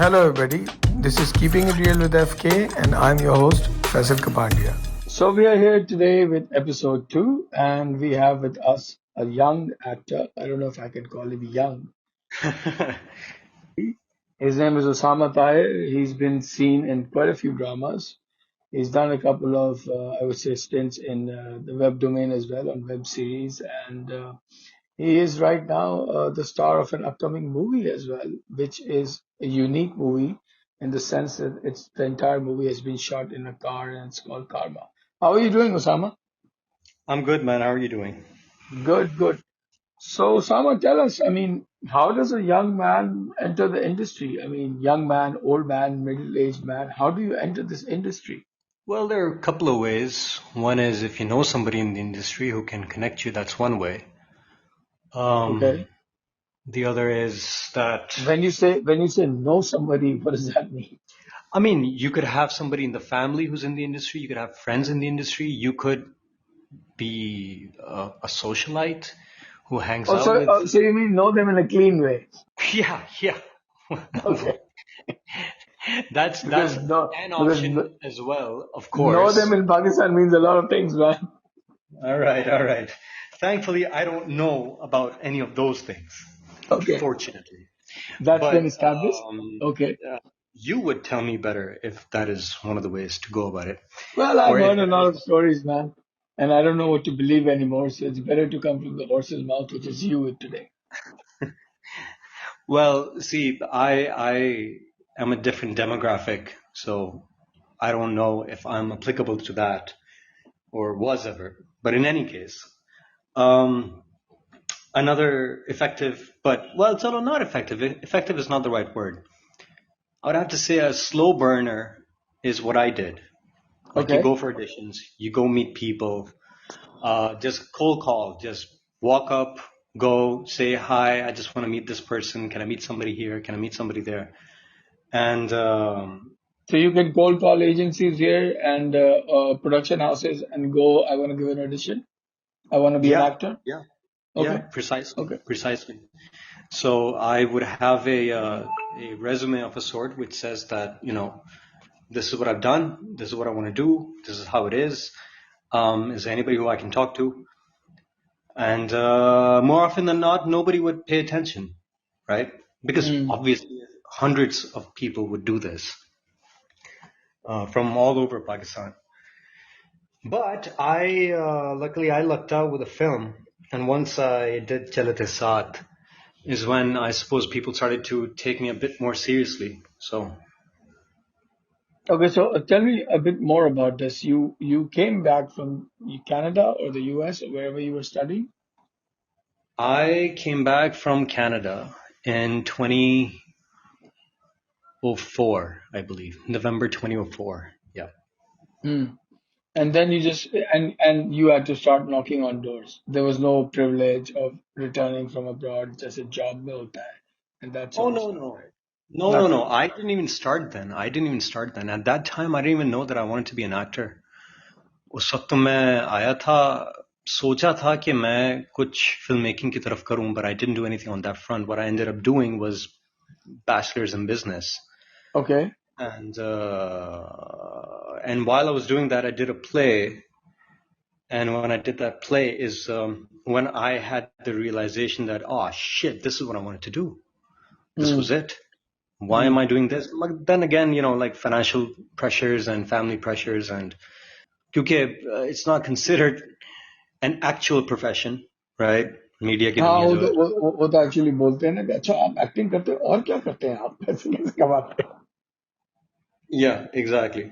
Hello, everybody. This is Keeping It Real with FK, and I'm your host, Faisal Kapandia. So, we are here today with episode 2, and we have with us a young actor. I don't know if I can call him young. His name is Osama Tahir. He's been seen in quite a few dramas. He's done a couple of, I would say, stints in the web domain as well on web series, and he is right now the star of an upcoming movie as well, which is a unique movie in the sense that the entire movie has been shot in a car and it's called Karma. How are you doing, Osama? I'm good, man. How are you doing? Good, good. So, Osama, tell us, how does a young man enter the industry? Young man, old man, middle-aged man, how do you enter this industry? Well, there are a couple of ways. One is if you know somebody in the industry who can connect you, that's one way. Okay. The other is that, When you say know somebody, what does that mean? you could have somebody in the family who's in the industry. You could have friends in the industry. You could be a socialite who hangs Oh, out so, with. oh, so you mean know them in a clean way? Yeah, yeah. Okay. That's Because no, an because option as well, of know them course. in Pakistan means a lot of things, man. All right, all right. Thankfully, I don't know about any of those things, Okay, unfortunately. that's been But established. Okay. you would tell me better if that is one of the ways to go about it, Well, I've or if heard a there lot is. of stories, man, and I don't know what to believe anymore. So it's better to come from the horse's mouth, which is you today. Well, see, I am a different demographic, so I don't know if I'm applicable to that or was ever. But in any case, um, another effective, but well, it's also not effective. Effective is not the right word. I would have to say a slow burner is what I did. Like you Okay. go for auditions, you go meet people, just cold call, just walk up, go say hi. I just want to meet this person. Can I meet somebody here? Can I meet somebody there? And So you can cold call agencies here and production houses and go. I want to give an audition. I want to be an yeah, actor. yeah, yeah, Okay. precisely, Okay. precisely. So I would have a resume of a sort which says that this is what I've done, this is what I want to do, this is how it is there anybody who I can talk to? And more often than not, nobody would pay attention, right? Because Hmm. obviously hundreds of people would do this from all over Pakistan. But luckily, I lucked out with a film. And once I did Chalate Saath is when I suppose people started to take me a bit more seriously. So Okay, so tell me a bit more about this. You came back from Canada or the US or wherever you were studying? I came back from Canada in 2004, I believe, November 2004. Yeah. Hmm. And then you you had to start knocking on doors. There was no privilege of returning from abroad, just a job milta hai, and that Oh sort of no stuff, no right? no no no! Nothing. I didn't even start then. I didn't even start then. At that time, I didn't even know that I wanted to be an actor. उस वक्त तो मैं आया था सोचा था कि मैं कुछ फिल्म मेकिंग की तरफ करूं, but I didn't do anything on that front. What I ended up doing was bachelor's in business, Okay. and while I was doing that, I did a play. And when I did that play is when I had the realization that, oh shit, this is what I wanted to do. This Hmm. was it. Why Hmm. am I doing this? But then again, like financial pressures and family pressures, and because it's not considered an actual profession, right? Media की हाँ दुनिया वो जो तो है. वो तो actually बोलते हैं ना कि अच्छा आप एक्टिंग करते हो और क्या करते हैं आप पैसे कैसे कमाते Yeah, exactly.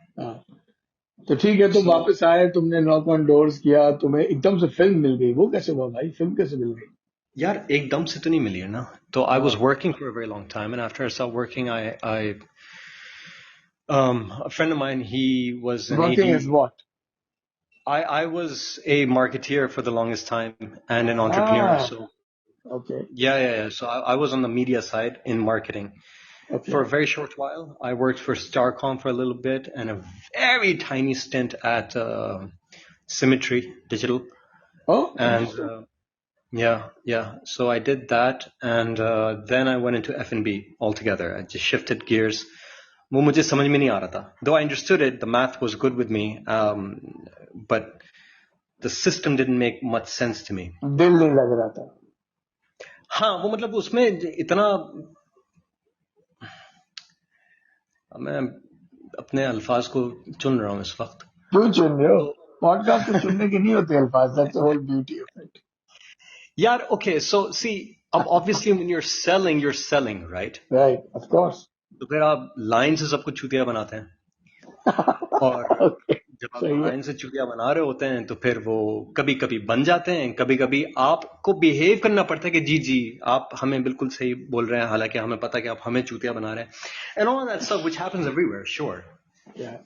हैं हाँ तो ठीक है तुम So, वापस आए तुमने नॉक ऑन डोर्स किया तुम्हें एकदम से फिल्म मिल गई वो कैसे हुआ भाई फिल्म कैसे मिल गई यार एकदम से तो नहीं मिली है ना. So I was हाँ working for a very long time, and after I stopped working, I a friend of mine, he was an working is AD. What I was a marketeer for the longest time and an entrepreneur. ah So okay yeah. So I was on the media side in marketing for okay a very short while. I worked for Starcom for a little bit and a very tiny stint at Symmetry Digital. oh And interesting Yeah. So I did that, and then I went into F&B altogether. I just shifted gears. वो मुझे समझ में नहीं आ रहा था. Though I understood it, the math was good with me, but the system didn't make much sense to me. दिल नहीं लग रहा था. हाँ, वो मतलब उसमें इतना, मैं अपने अल्फाज को चुन रहा हूँ इस वक्त. क्यों चुन रहे हो? पॉडकास्ट में चुनने के नहीं होते अल्फाज. That's the whole beauty of it. यार, okay, so see, obviously when you're selling, right? Right, of course. तो फिर आप लाइन से सब कुछ चूतिया बनाते हैं, और Okay, जब आप सही है. लाइन से चूतिया बना रहे होते हैं तो फिर वो कभी कभी बन जाते हैं, कभी कभी आपको बिहेव करना पड़ता है कि जी जी आप हमें बिल्कुल सही बोल रहे हैं, हालांकि हमें पता है कि आप हमें चूतिया बना रहे हैं, and all that stuff which happens everywhere, sure. Yeah.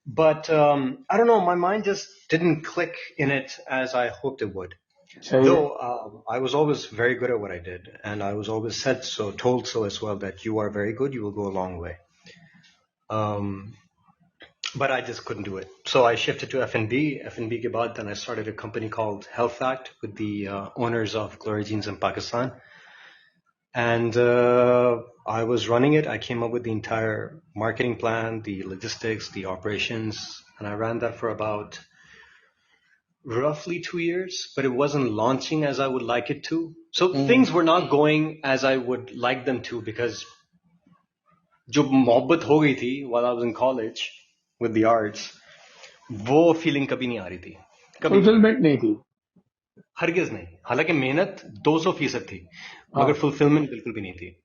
But I don't know, my mind just didn't click in it as I hoped it would. सही है. Though I was always very good at what I did, and I was always told so as well, that you are very good, you will go a long way. But I just couldn't do it. So I shifted to F&B. F&B के बाद, then I started a company called Health Act with the owners of Glory Jeans in Pakistan. And I was running it. I came up with the entire marketing plan, the logistics, the operations, and I ran that for about roughly 2 years, but it wasn't launching as I would like it to. So things were not going as I would like them to, because जो मोहब्बत हो गई थी while I was in college with the arts, वो feeling कभी नहीं आ रही थी, कभी फुलफिलमेंट नहीं थी. हरगिज नहीं. हालांकि मेहनत 200% थी, मगर फुलफिलमेंट बिल्कुल भी नहीं थी.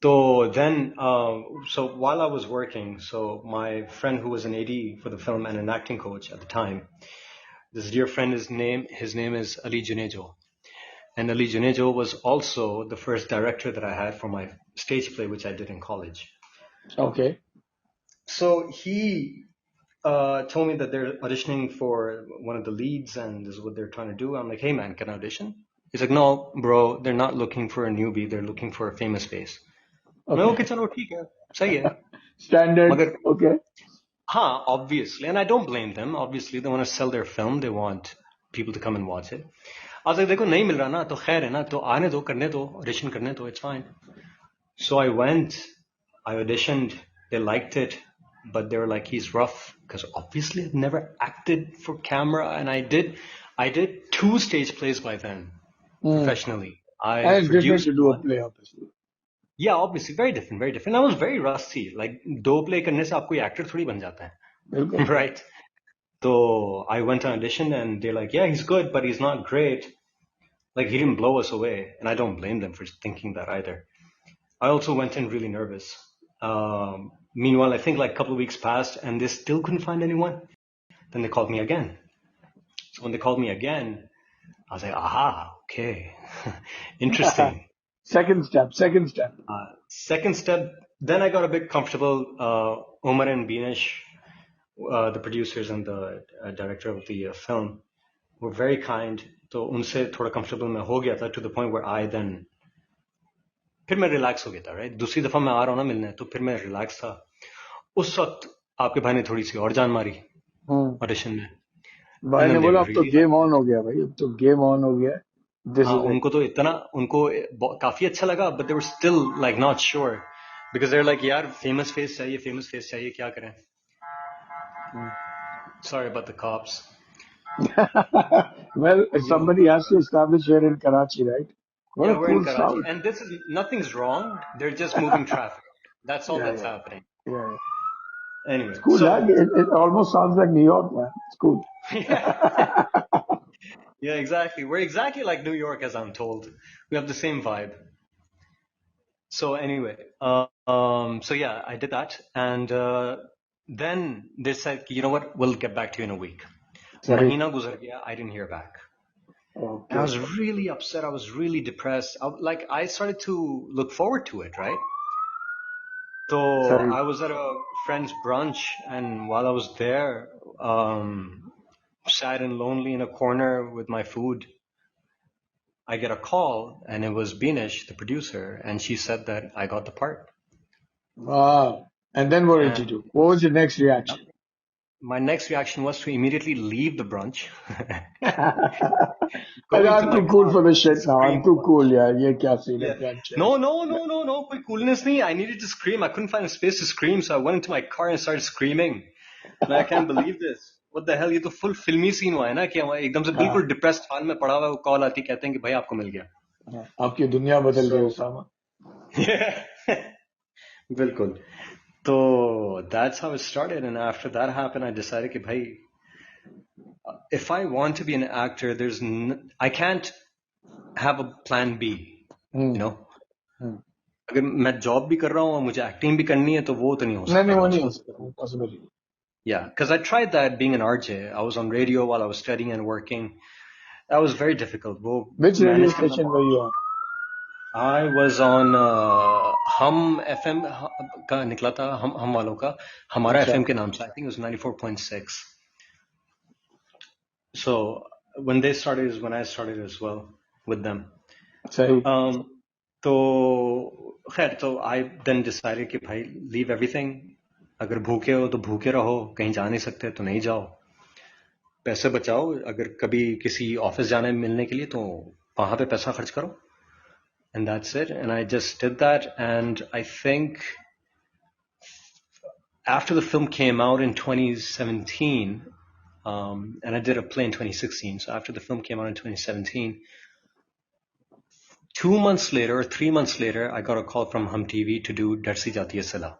So then, so while I was working, so my friend who was an AD for the film and an acting coach at the time, this dear friend, his name is Ali Junejo. And Ali Junejo was also the first director that I had for my stage play, which I did in college. Okay. So he told me that they're auditioning for one of the leads and this is what they're trying to do. I'm like, hey man, can I audition? He's like, no, bro, they're not looking for a newbie. They're looking for a famous face. Okay. मैं okay, चलो ठीक है, सही है. Standard. मगर Okay. हाँ, obviously, and I don't blame them. Obviously, they want to sell their film. They want people to come and watch it. I was like, देखो नहीं मिल रहा ना तो खैर है ना, तो आने दो, करने दो, audition करने दो, it's fine. So I went, I auditioned, they liked it, but they were like, he's rough, because obviously I've never acted for camera, and I did 2 stage plays by then, professionally. I And it's different produced to do a one. play, obviously. Yeah, obviously, very different, very different. I was very rusty. Like, 2 play करने से आप कोई actor थोड़ी बन जाता है, बिल्कुल. right? So I went on audition, and they're like, yeah, he's good, but he's not great. Like, he didn't blow us away, and I don't blame them for thinking that either. I also went in really nervous. Meanwhile, I think like a couple of weeks passed, and they still couldn't find anyone. Then they called me again. So when they called me again, I was like, aha, okay, interesting. Second step. Second step, then I got a bit comfortable. Omar and Binish, the producers and the director of the film, were very kind. तो उनसे थोड़ा comfortable मैं हो गया था, to the point where I then, फिर मैं relax हो गया था, राइट. दूसरी दफा मैं आ रहा हूँ ना मिलने, तो फिर मैं रिलैक्स था. उस वक्त आपके भाई ने थोड़ी सी और जान मारी ऑडिशन में. भाई And ने then they बोला अब तो really game liked on it. हो गया भाई, अब तो गेम ऑन हो गया. This हाँ, is it. उनको काफी अच्छा लगा, but they were still like not sure, because they're like, यार famous face चाहिए, क्या करें. Sorry about the cops. Well, somebody has to establish here in Karachi, right? What Yeah, a we're in cool Karachi, sound. and this is, nothing's wrong. They're just moving traffic. That's all Yeah, that's yeah, happening. yeah. Anyway, It's cool, so huh? It almost sounds like New York, man. It's cool. yeah, exactly. We're exactly like New York, as I'm told. We have the same vibe. So anyway, so yeah, I did that, and then they said, you know what, we'll get back to you in a week. Sorry. Mahina guzar gaya, I didn't hear back. And I was Okay. really upset. I was really depressed. I started to look forward to it, right? So Sorry. I was at a friend's brunch, and while I was there, sad and lonely in a corner with my food, I get a call, and it was Binish, the producer, and she said that I got the part. Wow. And then what did you And do? What was your next reaction? my next reaction was to immediately leave the brunch, go And into I'm my too cool car for this and shit now. I'm scream a too bunch. cool, yeah. ये क्या scene है Yeah. brunch है. No. Quick coolness nahi. I needed to scream. I couldn't find a space to scream, so I went into my car and started screaming. Like, I can't believe this. What the hell? ये तो full filmy scene हुआ है ना कि हमारे एकदम से हाँ, बिल्कुल depressed हाल में पड़ा हुआ है वो कॉल आती कहते हैं कि भाई आपको मिल गया. हाँ. आपकी दुनिया बदल गई So उसामा. yeah, बिल्कुल. So that's how it started, and after that happened, I decided कि भाई if I want to be an actor, I can't have a plan B. You know, हम्म. अगर मैं जॉब भी कर रहा हूँ और मुझे एक्टिंग भी करनी है तो वो तो नहीं हो नहीं सकता नहीं वो नहीं हो मुझसे. सकता. Possible. Yeah, because I tried that being an RJ. I was on radio while I was studying and working. That was very difficult. वो Which radio manage करना station बहुत. were you on? I was on हम FM का निकला था हम वालों का हमारा अच्छा. FM के नाम से. I think it was 94.6. So when they started is when I started as well with them. सही. तो खैर तो I then decided कि भाई leave everything. अगर भूखे हो तो भूखे रहो, कहीं जा नहीं सकते तो नहीं जाओ, पैसे बचाओ, अगर कभी किसी ऑफिस जाना है मिलने के लिए तो वहां पे पैसा खर्च करो. And that's it. And I just did that. And I think after the film came out in 2017, and I did a play in 2016. So after the film came out in 2017, 2 months later or 3 months later, I got a call from Hum TV to do Dar Si Jati Hai Sila.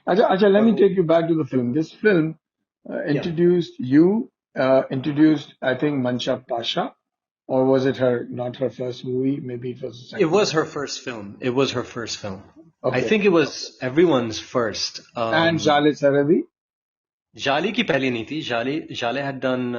अच्छा, let me take you back to the film. This film Yeah. introduced you, introduced, I think, Mansha Pasha, or was it not her first movie? Maybe it was the It second was one. her first film. It was her first film. I Okay. think it was everyone's first. And Jale Saradi? Jali ki pehli nahi thi. Jale had done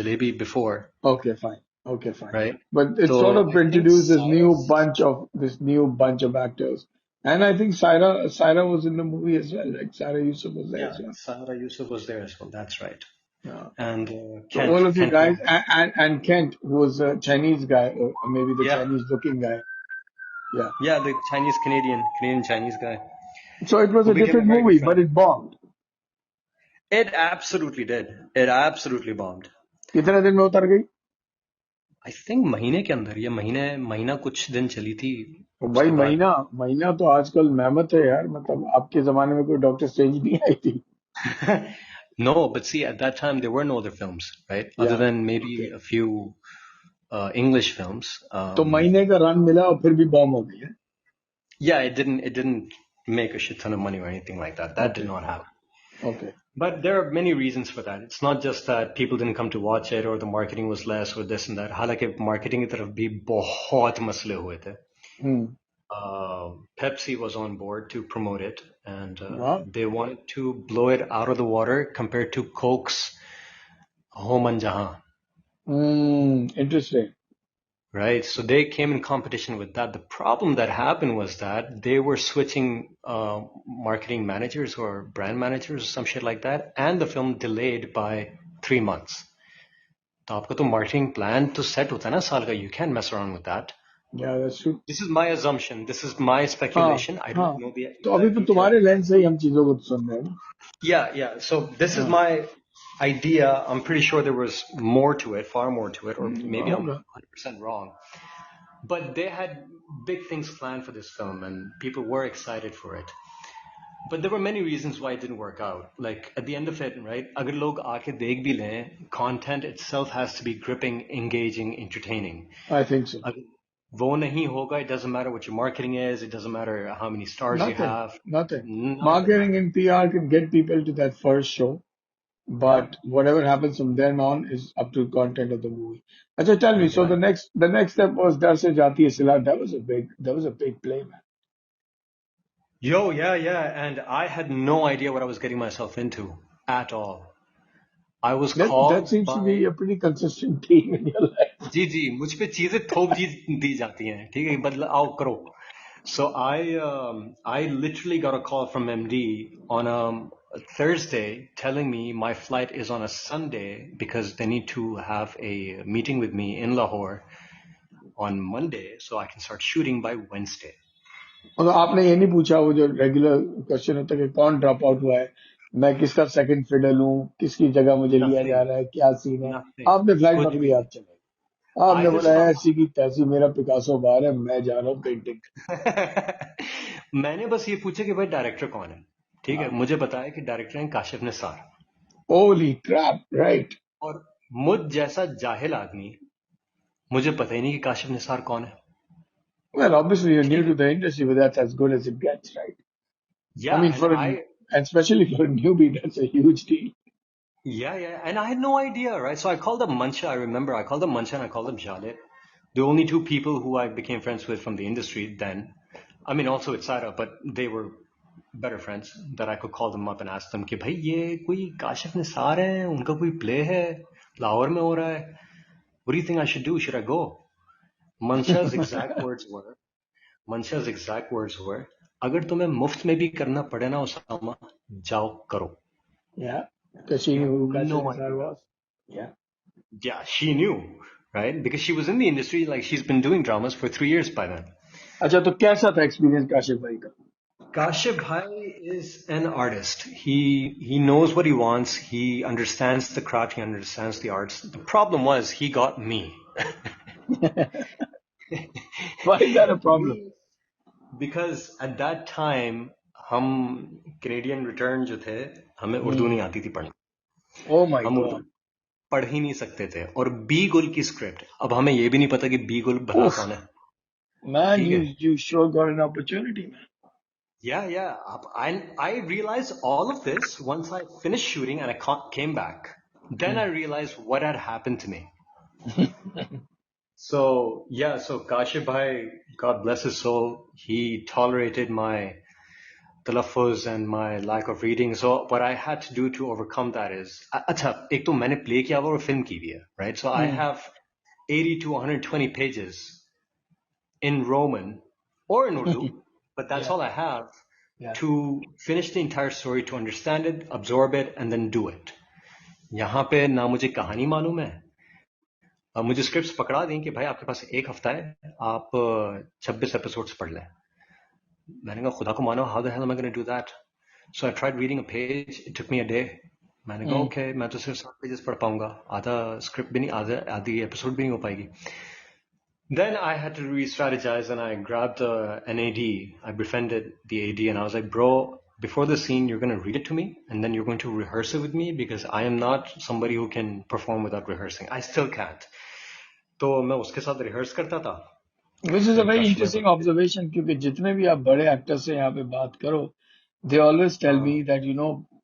Jalebi before, Okay, fine. Okay, fine. right? But it So sort of I think introduced this new bunch of actors. And I think Saira was in the movie as well. Like Saira Yusuf was there as well. Sara Yusuf was there as well. That's right. Yeah. And So all of you Kent guys, was. and Kent, who was a Chinese guy, or maybe the Yeah, Chinese looking guy. Yeah. the Canadian Chinese guy So it was who a became a different very good movie, but friend. it bombed. It absolutely did. It absolutely bombed. कितने दिन में उतर गई? I think महीने के अंदर या महीना कुछ दिन चली थी तो भाई उसके बाद. महीना तो आजकल मेहमत है यार. मतलब आपके जमाने में कोई डॉक्टर स्ट्रेंज नहीं आई थी. No, but see, at that time there were no other films, right? Other Yeah. than maybe Okay. a few English films. तो महीने का रन मिला और फिर भी बॉम्ब हो गई है. Yeah, it didn't make a shit ton of money or anything like that. That did not happen. Okay. But there are many reasons for that. It's not just that people didn't come to watch it or the marketing was less or this and that. हालांकि marketing की तरफ भी बहुत मसले हुए थे. Pepsi was on board to promote it, and Wow. they wanted to blow it out of the water compared to Coke's Home and Jahan. Interesting. Right, so they came in competition with that. The problem that happened was that they were switching marketing managers or brand managers or some shit like that, and the film delayed by 3 months. तो आपका तो marketing plan तो set होता है ना साल का. You can't mess around with that. Yeah, that's true. This is my assumption. This is my speculation. I don't know the तो अभी तो तुम्हारे लेंस से ही हम चीजों को सुन रहे हैं. Yeah. So this is my idea. I'm pretty sure there was more to it, far more to it, or maybe I'm 100% wrong. But they had big things planned for this film, and people were excited for it. But there were many reasons why it didn't work out. Like at the end of it, right? अगर लोग आके देख भी लें, content itself has to be gripping, engaging, entertaining. I think so. अगर वो नहीं होगा, it doesn't matter what your marketing is. It doesn't matter how many stars you have. Nothing. Marketing and PR can get people to that first show, but whatever happens from then on is up to the content of the movie. Achha, tell me. So the next step was Dar Se Jati Hai Sila. That was a big play, man. Yeah. And I had no idea what I was getting myself into at all. I was called. That seems to be a pretty consistent theme in your life. जी मुझ पे चीजें थोप दी जाती हैं, ठीक है, बदला आओ करो. So I literally got a call from MD on a Thursday telling me my flight is on a Sunday because they need to have a meeting with me in Lahore on Monday so I can start shooting by Wednesday. मतलब आपने ये नहीं पूछा वो जो regular question होता है कि कौन ड्रॉप आउट हुआ है, मैं किसका सेकंड फिडल हूँ, किसकी जगह मुझे लिया जा Nothing. रहा है, क्या सीन है। Nothing. आपने फ्लाइट कुछ पकड़ी, भी आप नहीं. चले गए। I आपने बोला just है found ऐसी की तैसी, मेरा पिकासो बाहर है, मैं जा रहा हूँ पेंटिंग मैंने बस ये पूछा कि भाई डायरेक्टर कौन है. ठीक है, करने। मुझे बताया कि डायरेक्टर हैं Kashif Nisar. Holy crap, right. और मुझ जैसा जाहिल आदमी, मुझे पता ही नहीं कि काशिफ निसार कौन है. Well, obviously you're new ठीक to है. the industry, but that's as good as it gets, right? I Yeah, mean, and I and especially for a newbie, that's a huge deal. yeah, and I had no idea, right? So I called up Mancha. I remember I called up Mancha and I called up Jale, the only two people who I became friends with from the industry then. I mean, also with Saira, but they were better friends that I could call them up and ask them कि भाई ये कोई काशिफ निसार है, उनका कोई play है, लाहौर में हो रहा है. What do you think I should do? Should I go? Mancha's exact words were, Mancha's exact words were, अगर तुम्हें मुफ्त में भी करना पड़े ना उसामा, जाओ करो. Yeah, because she You knew have who Kashif no Nisar idea. was. Yeah. Yeah, she knew, right? Because she was in the industry, like she's been doing dramas for 3 years by then. अच्छा, तो कैसा था experience Kashif भाई का? Kashif Bhai is an artist. He knows what he wants. He understands the craft. He understands the arts. The problem was he got me. Why is that a problem? Me, because at that time हम Canadian return जो थे, हमें उर्दू नहीं आती थी पढ़ना. Oh my हम Urdu God. पढ़ ही नहीं सकते थे. और बी गुल की स्क्रिप्ट, अब हमें ये भी नहीं पता कि बी गुल भला Oof, कौन है. man, ठीक है. you sure got an opportunity, man. Yeah. I realized all of this once I finished shooting and I came back. Then I realized what had happened to me. So Kashif Bhai, God bless his soul, he tolerated my talaffuz and my lack of reading. So what I had to do to overcome that is, अच्छा, एक तो मैंने play किया हुआ और film की भी है, right? So I have 80 to 120 pages in Roman or in Urdu, but that's Yeah, all I have yeah. to finish the entire story, to understand it, absorb it, and then do it. यहाँ पे ना मुझे कहानी मालूम है. अब मुझे scripts पकड़ा दी कि भाई आपके पास एक हफ्ता है, आप 26 एपिसोड्स पढ़ लें. मैंने कहा खुदा को मानो, how the hell am I going to do that? So I tried reading a page. It took me a day. मैंने कहा okay, मैं तो सिर्फ 7 पेजेस पढ़ पाऊंगा, आधा स्क्रिप्ट भी नहीं, आधी एपिसोड भी नहीं हो पाएगी. Then I had to re-strategize and I grabbed an AD. I befriended the AD and I was like, bro, before the scene, you're going to read it to me and then you're going to rehearse it with me because I am not somebody who can perform without rehearsing. I still can't. तो मैं उसके साथ rehearse करता था. Which is a फिर very brush में interesting observation, क्योंकि जितने भी आप बड़े एक्टर से यहाँ पे बात करो, they always tell me that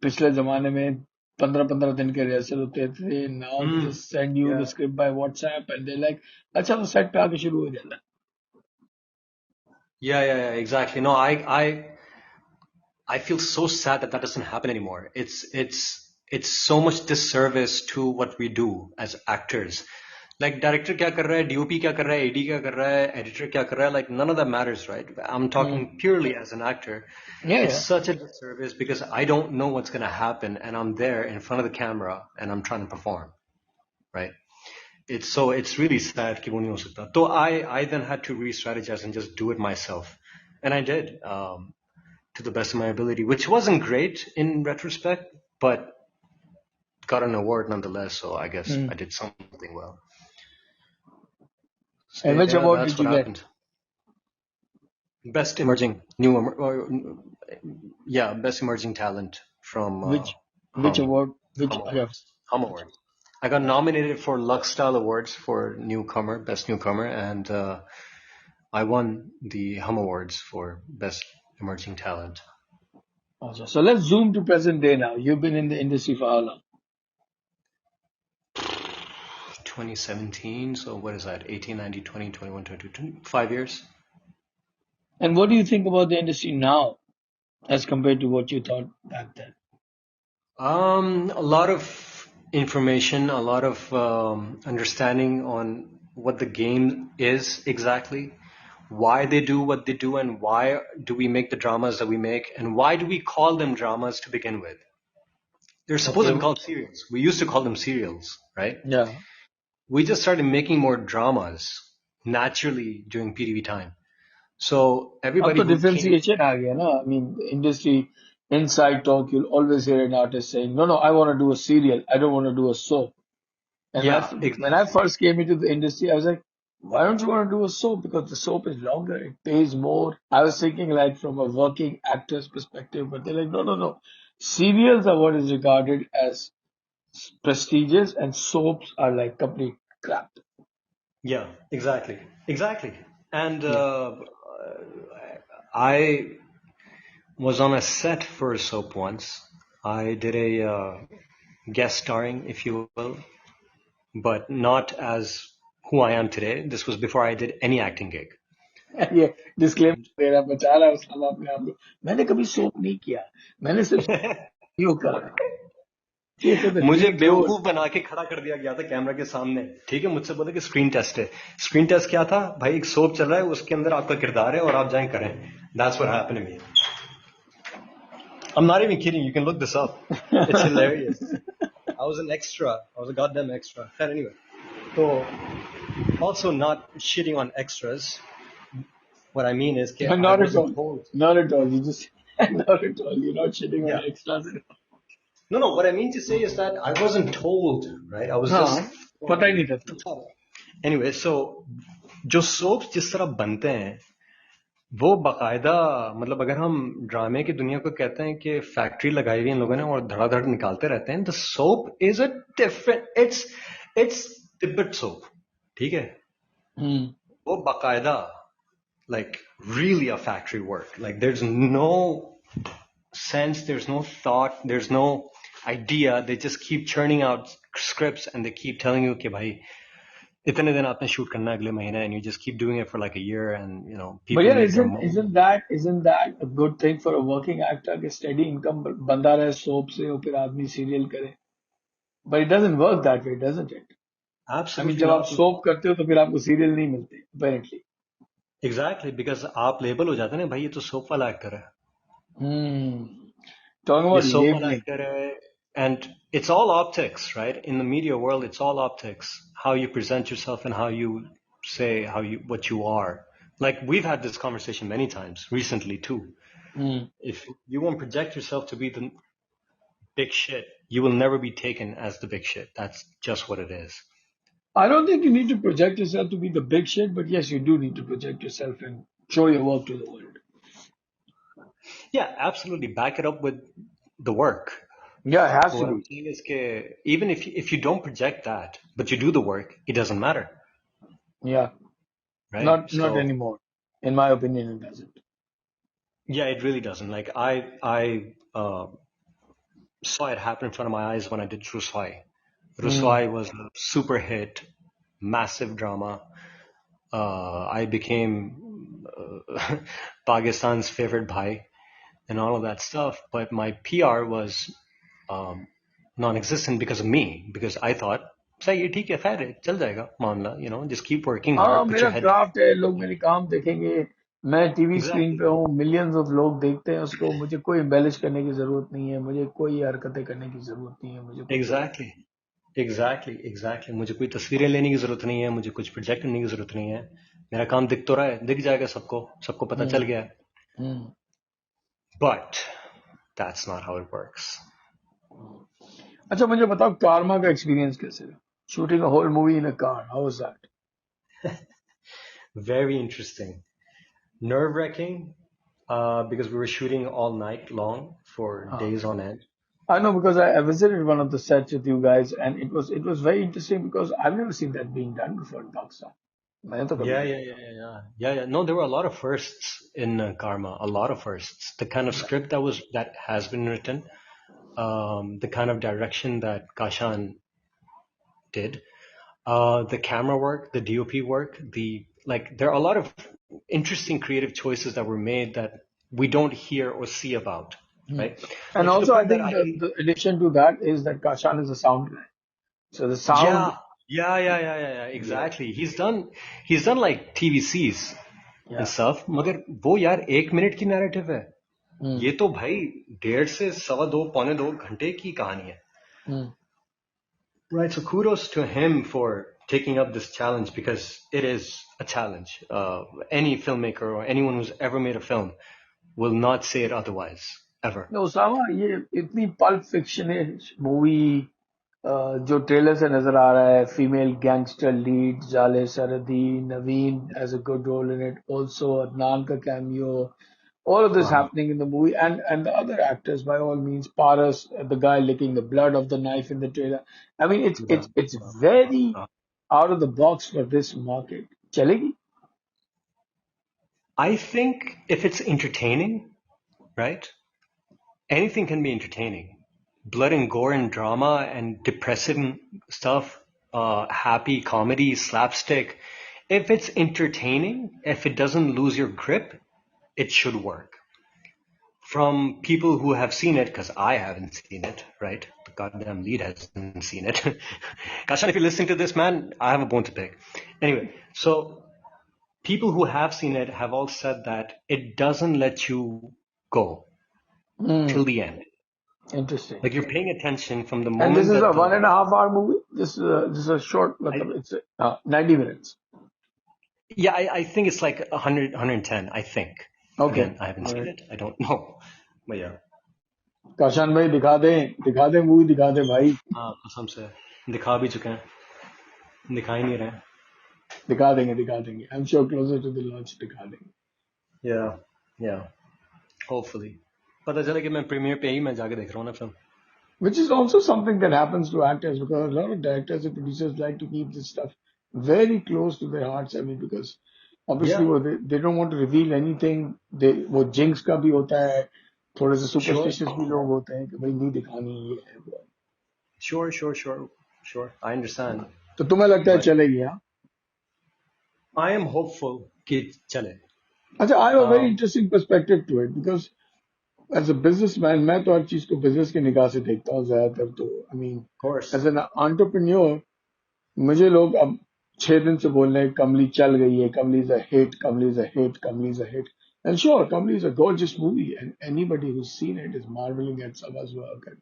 पिछले जमाने में 15-15 दिन के रिहर्सल होते थे. Now they just send you the yeah script by WhatsApp and they're like, अच्छा वो सेट पे आके शुरू हो जाता है. yeah exactly. No, I feel so sad that that doesn't happen anymore. It's so much disservice to what we do as actors. Like director क्या कर रहा है, DOP क्या कर रहा है, AD क्या कर रहा है, editor क्या कर रहा है, like none of that matters, right? I'm talking purely as an actor. Yeah, It's yeah. such a disservice because I don't know what's going to happen and I'm there in front of the camera and I'm trying to perform, right? It's really sad कि वो नहीं हो सकता. So I then had to re-strategize and just do it myself. And I did. To the best of my ability, which wasn't great in retrospect, but got an award nonetheless. So I guess I did something well. So And which yeah, award that's did what you get? happened. Best emerging new, best emerging talent from Which award? Which? Hum Awards. Hum Awards. I got nominated for Lux Style Awards for newcomer, best newcomer, and I won the Hum Awards for best emerging talent. Awesome. So let's zoom to present day now. You've been in the industry for how long? 2017, so what is that? 18, 19, 20, 21, 22, 5 years. And what do you think about the industry now as compared to what you thought back then? A lot of information, a lot of understanding on what the game is exactly, why they do what they do, and why do we make the dramas that we make, and why do we call them dramas to begin with? They're supposed to be Okay. called serials. We used to call them serials, right? Yeah. We just started making more dramas naturally during PTV time. So अब everybody तो who came, differentiation आ गया ना. I mean, the industry inside talk, you'll always hear an artist saying, "No, no, I want to do a serial. I don't want to do a soap." And Yeah, when I exactly. first came into the industry, I was like, "Why don't you want to do a soap? Because the soap is longer, it pays more." I was thinking like from a working actor's perspective, but they're like, "No, no, no. Serials are what is regarded as prestigious, and soaps are like complete crap." Yeah, exactly. Exactly. And Yeah. I was on a set for a soap once. I did a guest starring, if you will, but not as who I am today. This was before I did any acting gig. ये disclaimer And दे रहा बचा रहा है उसका अपने आप को मैंने कभी सोप नहीं किया मैंने सिर्फ यो करा है ये तो द मुझे ड्रीम रोल बेवकूफ बना के खड़ा कर दिया गया था कैमरा के सामने। ठीक है, मुझसे बोले कि स्क्रीन टेस्ट है। स्क्रीन टेस्ट क्या था भाई? एक सोप चल रहा है, उसके अंदर आपका किरदार है और आप जाएं करें। That's what happened to me. I'm not even kidding. You can look this up. It's hilarious. I was an extra. I was a goddamn extra. But anyway, so also not shitting on extras. What I mean is, that I not at wasn't all told. not at all you just not at all you're not shitting on Yeah. extras at all No, no. What I mean to say is that I wasn't told. Right. I was हाँ just. पता ही नहीं था तुम्हें Anyway, so जो soaps जिस तरह बनते हैं वो बाकायदा, मतलब अगर हम ड्रामे की दुनिया को कहते हैं कि फैक्ट्री लगाई हुई इन लोगों ने और धड़ाधड़ निकालते रहते हैं, the soap is a different, it's Tibet soap. ठीक है, हम्म वो बाकायदा like really a factory work, like there's no sense, there's no thought, there's no idea, they just keep churning out scripts and they keep telling you कि भाई इतने दिन आपने shoot करना है अगले महीने, and you just keep doing it for like a year, and you know but people yeah make their isn't money. isn't that isn't that a good thing for a working actor कि steady income बंदा रहे soap से और फिर आदमी serial करे but it doesn't work that way doesn't it I mean Absolutely जब आप not. सोप करते हो तो फिर आपको सीरियल नहीं मिलते apparently एग्जैक्टली, बिकॉज आप लेबल हो जाते हैं ना भाई, ये तो सोप वाला एक्टर है, hmm talking ये about सोप वाला labeling एक्टर है। And it's all optics, right? In the media world it's all optics, how you present yourself and how you say how you what you are. Like we've had this conversation many times recently too. hmm If you won't project yourself to be the big shit, you will never be taken as the big shit. That's just what it is. I don't think you need to project yourself to be the big shit, but yes, you do need to project yourself and show your work to the world. Yeah, absolutely, back it up with the work. Yeah, it has But to what I'm be. saying is that even if you don't project that, but you do the work, it doesn't matter, Yeah, right? not So anymore. In my opinion, it doesn't. yeah, it really doesn't. Like I saw it happen in front of my eyes when I did Ruswai. Mm. Ruswai was a super hit, massive drama. I became Pakistan's favorite bhai and all of that stuff. But my PR was um, non-existent because of me, because I thought, सही है, ठीक है, खैर है, चल जाएगा मामला, you know, just keep working हाँ hard, put मेरा your head down. क्राफ्ट है लोग मेरे काम देखेंगे मैं टीवी स्क्रीन Exactly, पे हूँ मिलियंस ऑफ लोग देखते हैं उसको मुझे कोई एम्बेलिश करने की जरूरत नहीं है मुझे कोई हरकतें करने की जरूरत नहीं है मुझे कोई वो नहीं exactly, exactly. मुझे कोई तस्वीरें लेने की जरूरत नहीं है, मुझे कुछ प्रोजेक्ट करने की जरूरत नहीं है। मेरा काम दिख तो रहा है, दिख जाएगा सबको, सबको पता चल गया है। हम्म But that's not how it works. अच्छा मुझे बताओ कारमा का एक्सपीरियंस कैसे रहा shooting a whole movie in a car how was that Very interesting. Nerve-wracking, because we were shooting all night long for हाँ days on end. I know because I visited one of the sets with you guys, and it was very interesting because I've never seen that being done before in Pakistan. मैंने तो कभी Yeah, नहीं yeah, yeah, yeah, yeah, yeah, yeah. No, there were a lot of firsts in Karma. A lot of firsts. The kind of देखा। script that has been written, the kind of direction that Kashan did, the camera work, the DOP work, there are a lot of interesting creative choices that were made that we don't hear or see about, Hmm. right? And Like to the also, I point that think I can, the addition to that is that Kashan is a sound guy. So the sound, yeah, yeah, yeah, exactly. He's done like TVCs and yeah. stuff. मगर वो यार 1 minute की narrative है. Hmm. ये तो भाई 1.5 से 2 पौने 2 घंटे की कहानी है. Hmm. Right, so kudos to him for taking up this challenge, because it is a challenge. Any filmmaker or anyone who's ever made a film will not say it otherwise. ever. Usama, ये इतनी pulp fiction है movie जो trailer से नजर आ रहा है, female gangster lead जाले सरदी, Naveen as a good role in it, also Adnan का cameo, all of this Uh-huh. happening in the movie, and the other actors by all means, Paras, the guy licking the blood of the knife in the trailer. I mean, Yeah. it's very Uh, out of the box for this market. Chalegi? I think if it's entertaining, right? Anything can be entertaining. Blood and gore and drama and depressing stuff, happy comedy, slapstick. If it's entertaining, if it doesn't lose your grip, it should work. From people who have seen it, because I haven't seen it, right? The goddamn lead hasn't seen it. Kashan, if you're listening to this, man, I have a bone to pick. Anyway, so people who have seen it have all said that it doesn't let you go till Hmm, the end. interesting. Like you're paying attention from the And this moment is a that the 1.5 hour movie. This is a short, I, matlab, it's 90 minutes. yeah, I think it's like 100, 110, I think. Okay, Again, I haven't all seen right. it. I don't know. But yeah. Kashan भाई दिखा दे movie दिखा दे भाई. हाँ कसम से दिखा भी चुके हैं दिखा ही नहीं रहे दिखा देंगे. I'm sure closer to the launch दिखा देंगे. yeah yeah hopefully पता चले कि मैं प्रीमियर पे ही मैं जाके देख रहा हूँ ना film Which is also something that happens to actors, because a lot of directors and producers like to keep this stuff very close to their hearts. I mean, because obviously yeah they don't want to reveal anything. वो jinx का भी होता है, थोड़े से sure superstitious भी लोग होते हैं कि भाई नहीं दिखानी ये है वो है. sure I understand तो तुम्हें लगता है but चलेगी? हाँ. I am hopeful कि चले अच्छा, I have a very of interesting perspective to it, because as a businessman, मैं तो हर चीज को business की निगाह से देखता हूँ ज्यादातर. तो I mean, course as an entrepreneur, मुझे लोग अब 6 दिन से बोल रहे हैं कमली चल गई है, कमली is a hit, Kamli is a hit, Kamli is a hit. And sure, Kamli is a gorgeous movie, and anybody who's seen it is marveling at Saba's work and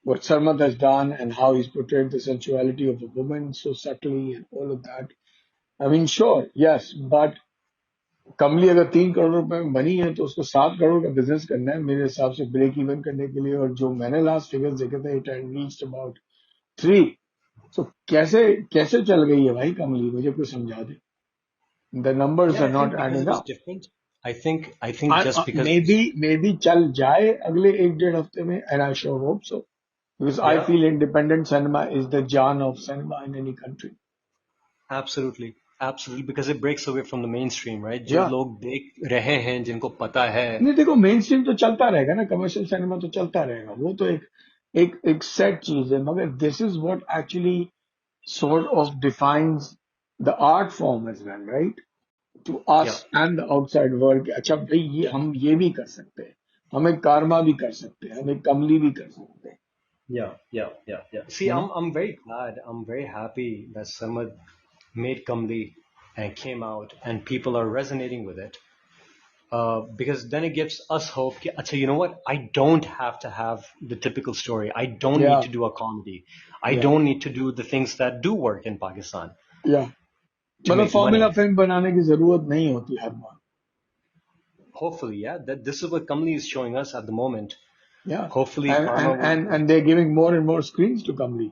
what Sarmat has done and how he's portrayed the sensuality of a woman so subtly and all of that. I mean, sure, yes, but कमली अगर 3 करोड़ रुपए में बनी है तो उसको 7 करोड़ का business करना है मेरे हिसाब से ब्रेक इवन करने के लिए. और जो मैंने लास्ट फिगर्स देखे थे, it had reached about 3. So कैसे कैसे चल गई है भाई कमली, मुझे कुछ समझा दे. The numbers yeah are I think not because adding it was up. different I think just because it was Maybe चल जाए अगले 1 डेढ़ हफ्ते में, and I sure hope so, because I yeah feel independent cinema is the jaan of cinema in any country. absolutely because it breaks away from the mainstream right जो Yeah. लोग देख रहे हैं जिनको पता है नहीं देखो, मेन स्ट्रीम तो चलता रहेगा ना, कमर्शियल सिनेमा तो चलता रहेगा, वो तो एक सेट चीज है. मगर this is what actually sort of defines the art form as well, right? To us yeah and the outside world कि अच्छा भाई ये हम ये भी कर सकते हैं, हम एक कारमा भी कर सकते हैं, हम एक कमली भी कर सकते हैं. Yeah. See, You know? I'm very glad. I'm very happy that Samad made Kamli and came out, and people are resonating with it. Because then it gives us hope. कि, अच्छा, you know what? I don't have to have the typical story. I don't need Yeah, to do a comedy. I yeah, don't need to do the things that do work in Pakistan yeah. to मतलब make formula money. Film बनाने की जरूरत नहीं होती हर बार. Hopefully, yeah. That this is what Kamli is showing us at the moment. Yeah, Hopefully, and Karma and will. and and they're giving more and more screens to Kamli,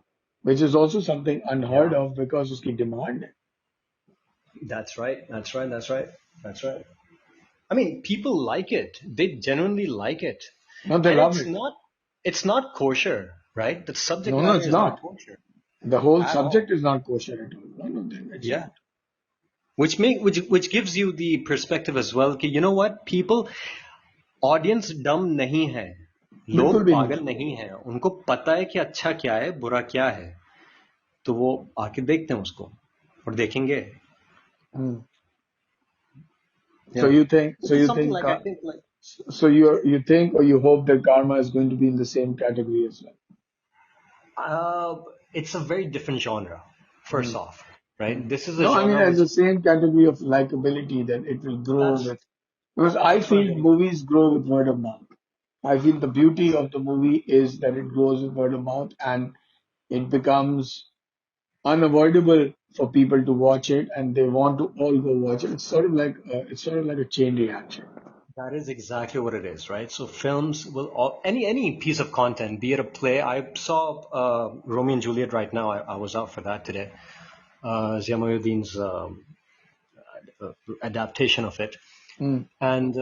which is also something unheard Yeah, of because उसकी demand है. that's right. That's right. I mean, people like it. They genuinely like it. No, they And love it. it's not kosher, right? The subject No, matter it's is not not. kosher The whole at all. subject is not kosher at all. None of them. It's Yeah. not. Which gives you the perspective as well कि you know what? People audience dumb नहीं है. बिल्कुल लोग भी नहीं. पागल नहीं हैं. उनको पता है कि अच्छा क्या है, बुरा क्या है. तो वो आके देखते हैं उसको और देखेंगे. Hmm. So Yeah. you think? Which So is you something think? like I think like So you think or you hope that Karma is going to be in the same category as well? uh, it's a very different genre. Hmm. First off, right? Hmm. This is a No, I mean genre as which the same category of likability that it will grow that's with. Because I that's what I'm feel getting. movies grow with word of mouth. I feel the beauty of the movie is that it grows with word of mouth and it becomes unavoidable for people to watch it and they want to all go watch it. It's sort of like a chain reaction. That is exactly what it is, right? So films will any piece of content, be it a play. I saw Romeo and Juliet right now. I was out for that today. Zia Mohyeddin's adaptation of it. Mm, And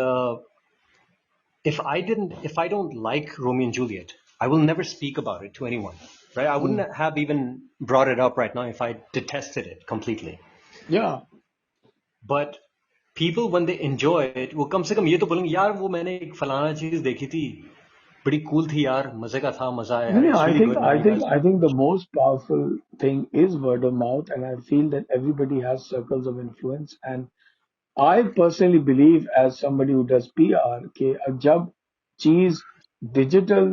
if I don't like Romeo and Juliet, I will never speak about it to anyone, right? I mm. wouldn't have even brought it up right now if I detested it completely. Yeah. But people when they enjoy it, वो कम से कम ये तो बोलेंगे यार वो मैंने एक फलाना चीज देखी थी, बड़ी कूल थी यार, मजे का था, मजा आया No, यार, no, it's I really think good, I now you think guys I think the most powerful thing is word of mouth, and I feel that everybody has circles of influence. And I personally believe, as somebody who does PR, कि जब चीज digital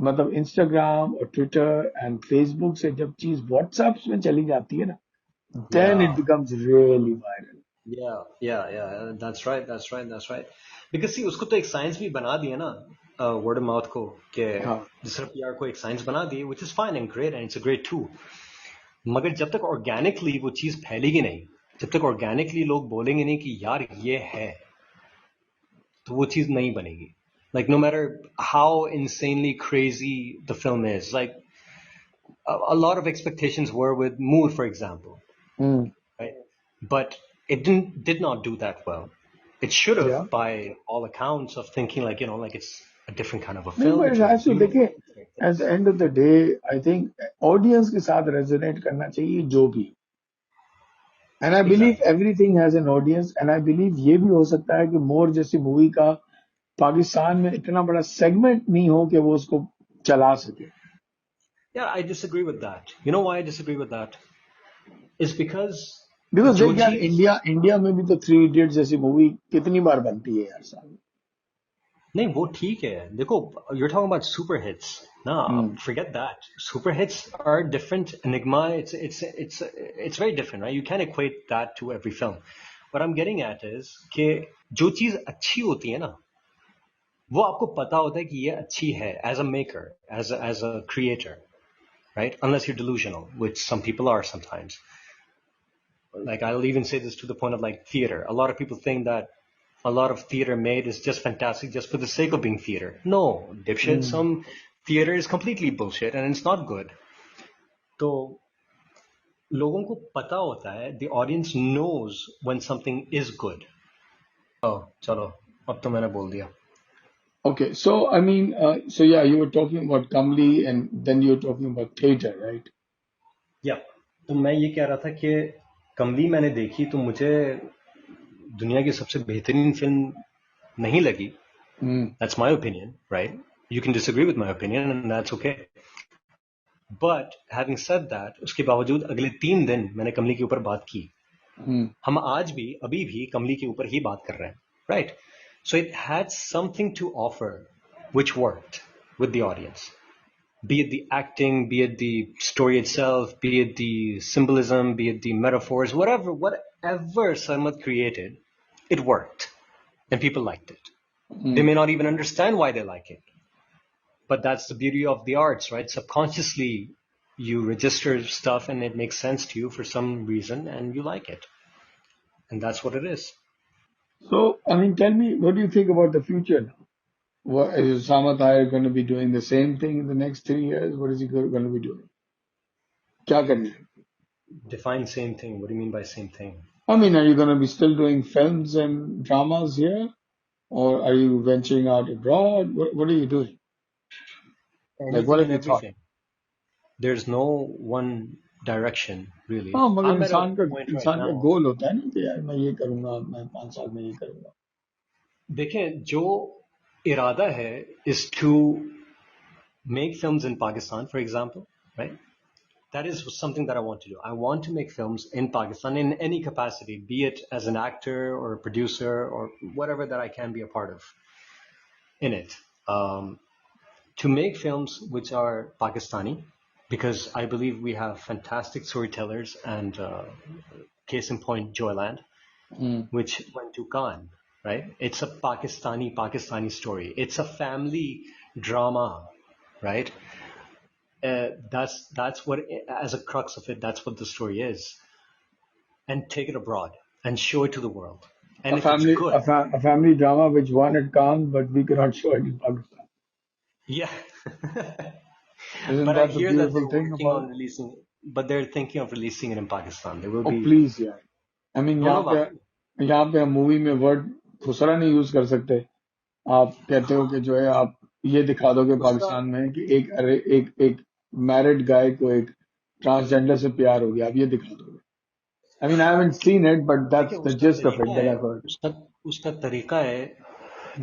मतलब Instagram और Twitter and Facebook से जब चीज WhatsApp में चली जाती है ना, then it या becomes really viral. या दैट्स राइट बिकॉज सी उसको तो एक साइंस भी बना दिया ना, वर्ड ऑफ माउथ को, कि हाँ. दूसरा पीआर को एक साइंस बना दी, which is fine and great and it's a great tool. मगर जब तक ऑर्गेनिकली वो चीज फैलेगी नहीं, जब तक ऑर्गेनिकली लोग बोलेंगे नहीं कि यार ये है, तो वो चीज नहीं बनेगी. Like no matter how insanely crazy the film is, like a lot of expectations were with Moore, for example, Mm. right? But it did not do that well. It should Yeah. have, by all accounts, of thinking like, like it's a different kind of a नहीं, film. but it It's very has to beautiful. देखिए, It's very at the this. end of the day, I think audience के साथ resonate करना चाहिए जो भी. And I believe Exactly. everything has an audience, and I believe ये भी हो सकता है कि मोर जैसी मूवी का पाकिस्तान में इतना बड़ा सेगमेंट नहीं हो कि वो उसको चला सके. Yeah, I disagree with that. You know why I disagree with that? It's because because जो देख यार, चीज, इंडिया में भी तो थ्री इडियट्स जैसी मूवी कितनी बार बनती है यार साहब. नहीं वो ठीक है, देखो, you're talking about super hits. No, hmm. forget that. Super hits are different. Enigma, it's very different, right? You can't equate that to every film. What I'm getting at is कि जो चीज अच्छी होती है ना, वो आपको पता होता है कि ये अच्छी है, as a maker, as a creator, right? Unless you're delusional, which some people are sometimes. Like I'll even say this to the point of like theater. A lot of people think that a lot of theater made is just fantastic just for the sake of being theater. No, dipshit. Hmm. Some theater is completely bullshit and it's not good. तो लोगों को पता होता है, the audience knows when something is good. Oh, चलो, अब तो मैंने बोल दिया. Okay, so I mean, so yeah, you were talking about Kamli, and then you were talking about theater, right? या तो मैं ये कह रहा था कि कमली मैंने देखी तो मुझे दुनिया की सबसे बेहतरीन फिल्म नहीं लगी. Mm. That's my opinion, right? You can disagree with my opinion and that's okay. But having said that, उसके बावजूद अगले 3 दिन मैंने कमली के ऊपर बात की. Mm. हम आज भी अभी भी कमली के ऊपर ही बात कर रहे हैं, right? So it had something to offer which worked with the audience. Be it the acting, be it the story itself, be it the symbolism, be it the metaphors, whatever Sarmat created, it worked and people liked it. They Mm. may not even understand why they like it, but that's the beauty of the arts, right? Subconsciously, you register stuff and it makes sense to you for some reason and you like it. And that's what it is. So, I mean, tell me, what do you think about the future now? What is Osama Tahir going to be doing the same thing in the next 3 years? What is he going to be doing? क्या करना है? Define same thing. What do you mean by same thing? I mean, are you going to be still doing films and dramas here, or are you venturing out abroad? What are you doing? Like, what Anything have and you thought? everything. There's no one direction, really. हाँ, मगर I'm at a point right इंसान का now. गोल होता है ना कि यार मैं ये करूंगा, मैं 5 साल में ये करूंगा. देखें, जो इरादा है is to make films in Pakistan, for example, right? That is something that I want to do. I want to make films in Pakistan in any capacity, be it as an actor or a producer or whatever that I can be a part of in it. To make films which are Pakistani, because I believe we have fantastic storytellers and case in point, Joyland, Mm. which went to Cannes, right? It's a Pakistani story. It's a family drama, right? That's what, as a crux of it, that's what the story is. And take it abroad and show it to the world. And if it's good, a family drama which won at Cannes, but we cannot show it in Pakistan. yeah. Isn't But I that the hear that beautiful they're thing working about on releasing, but they're thinking of releasing it in Pakistan. There will it? Oh, be please, yeah. I mean, no, no, यहाँ पे हम movie में word खुसरा नहीं use कर सकते. आप कहते हो कि जो है आप ये दिखा दोगे उसका पाकिस्तान में कि एक मैरिड गाय को एक ट्रांसजेंडर से प्यार हो गया, आप ये दिखा दोगे. I mean, I haven't seen it, but देखिए that's the उसका gist of तरीका it that है, I've heard. उसका उसका तरीका है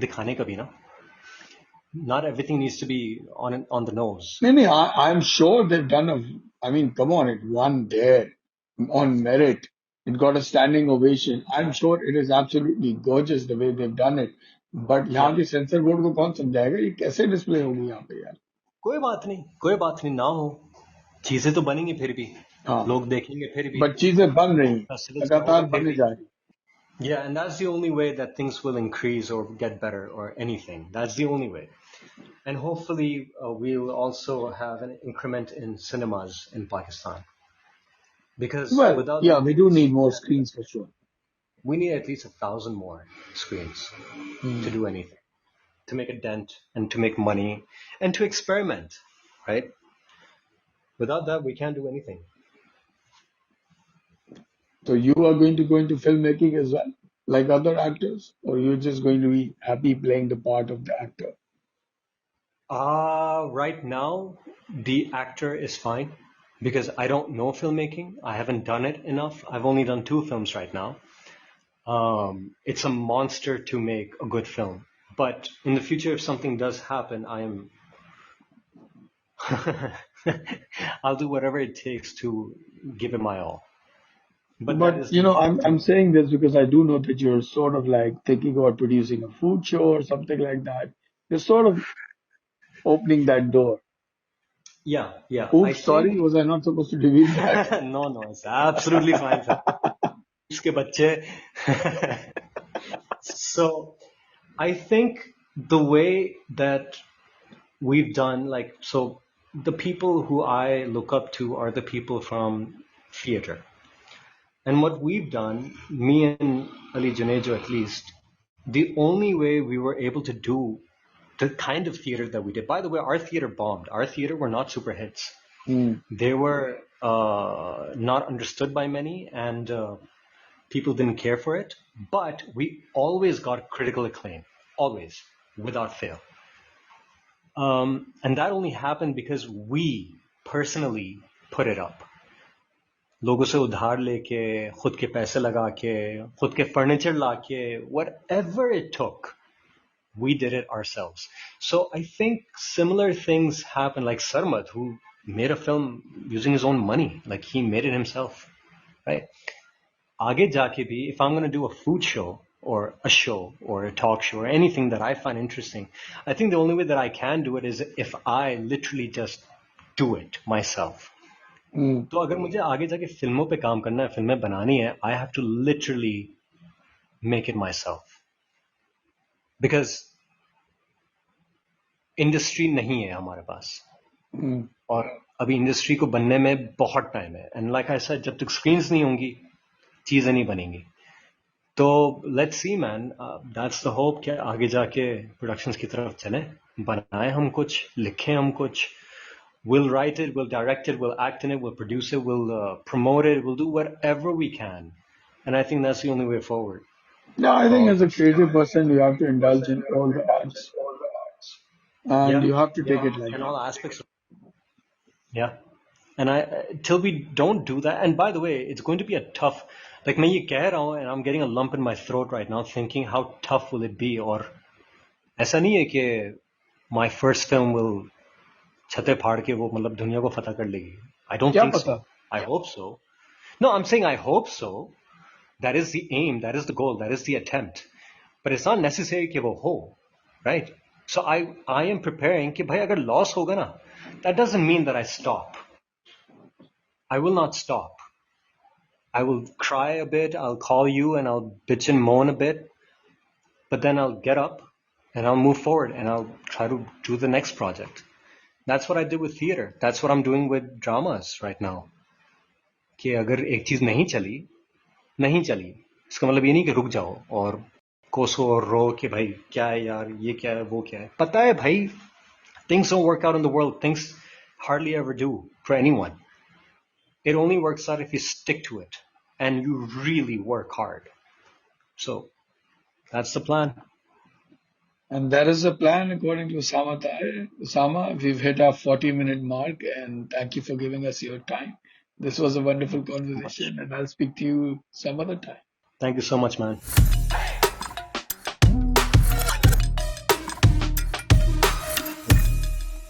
दिखाने का भी ना. Not everything needs to be on the nose. No, I'm sure they've done I mean, come on, it won there on merit. It got a standing ovation. I'm sure it is absolutely gorgeous the way they've done it. But यहाँ Yeah. की sensor board को कौन समझाएगा ये कैसे display होगी यहाँ पे यार. कोई बात नहीं ना हो, चीजें तो बनेंगी फिर भी, हाँ, लोग देखेंगे फिर भी, but चीजें बन रही हैं, फेस्टिवल्स में होगा लगातार फिर बने भी. जा रही. Yeah, and that's the only way that things will increase or get better or anything. That's the only way. And hopefully we'll also have an increment in cinemas in Pakistan. Because Well, without yeah, them we do things, need more screens for sure. we need at least 1,000 more screens to do anything, to make a dent and to make money and to experiment, right? Without that, we can't do anything. So you are going to go into filmmaking as well, like other actors, or you're just going to be happy playing the part of the actor? Right now, the actor is fine because I don't know filmmaking. I haven't done it enough. I've only done 2 films right now. It's a monster to make a good film. But in the future, if something does happen, I'll do whatever it takes to give it my all. But that But is the I'm saying this because I do know that you're sort of like thinking about producing a food show or something like that. You're sort of opening that door. yeah. I Oops, think sorry, was I not supposed to reveal that? no, it's absolutely fine. Uske bacche. So I think the way that we've done, like, so the people who I look up to are the people from theater. And what we've done, me and Ali Junejo at least, the only way we were able to do the kind of theater that we did, by the way, our theater bombed. Our theater were not super hits. They were not understood by many, and people didn't care for it. But we always got critical acclaim, always, without fail. And that only happened because we personally put it up. लोगों से उधार लेके, खुद के पैसे लगा के, खुद के फर्नीचर लाके, whatever it took, we did it ourselves. So I think similar things happen, like Sarmat, who made a film using his own money, like he made it himself, right? Aage jaake bhi, if I'm going to do a food show or a show or a talk show or anything that I find interesting, I think the only way that I can do it is if I literally just do it myself. तो अगर मुझे आगे जाके फिल्मों पे काम करना है, फिल्में बनानी है, I have to literally make it myself. Because industry नहीं है हमारे पास, और अभी इंडस्ट्री को बनने में बहुत टाइम है. एंड लाइक आई सेड, जब तक स्क्रीन्स नहीं होंगी चीजें नहीं बनेंगी. तो let's see man, that's the hope कि आगे जाके प्रोडक्शंस की तरफ चले, बनाए हम कुछ, लिखें हम कुछ. We'll write it, we'll direct it, we'll act in it, we'll produce it, we'll promote it, we'll do whatever we can. And I think that's the only way forward. No, I think as a creative person, you have to indulge in all the arts. And you have to take it like in that. all aspects. Yeah. And till we don't do that, and by the way, it's going to be a tough, like मैं ये कह रहा हूँ and I'm getting a lump in my throat right now thinking how tough will it be, और ऐसा नहीं है कि my first film will छते फाड़ के वो मतलब दुनिया को फतह कर लेगी. I don't think so. I hope so. No, I'm saying I hope so. That is the aim, that is the goal, that is the attempt. But it's not necessary कि वो हो, right? So I am preparing कि भाई अगर loss होगा ना, that doesn't mean that I stop. I will not stop. I will cry a bit, I'll call you and I'll bitch and moan a bit, but then I'll get up and I'll move forward and I'll try to do the next project. That's what I did with theater. That's what I'm doing with dramas right now. कि अगर एक चीज नहीं चली, इसका मतलब ये नहीं कि रुक जाओ और कोसो और रो कि भाई क्या है यार, ये क्या है, वो क्या है. पता है भाई, things don't work out in the world. Things hardly ever do for anyone. It only works out if you stick to it and you really work hard. So that's the plan. And that is the plan according to Osama Tahir. Osama, we've hit our 40-minute mark, and thank you for giving us your time. This was a wonderful Much. conversation, and I'll speak to you some other time. Thank you so much, man.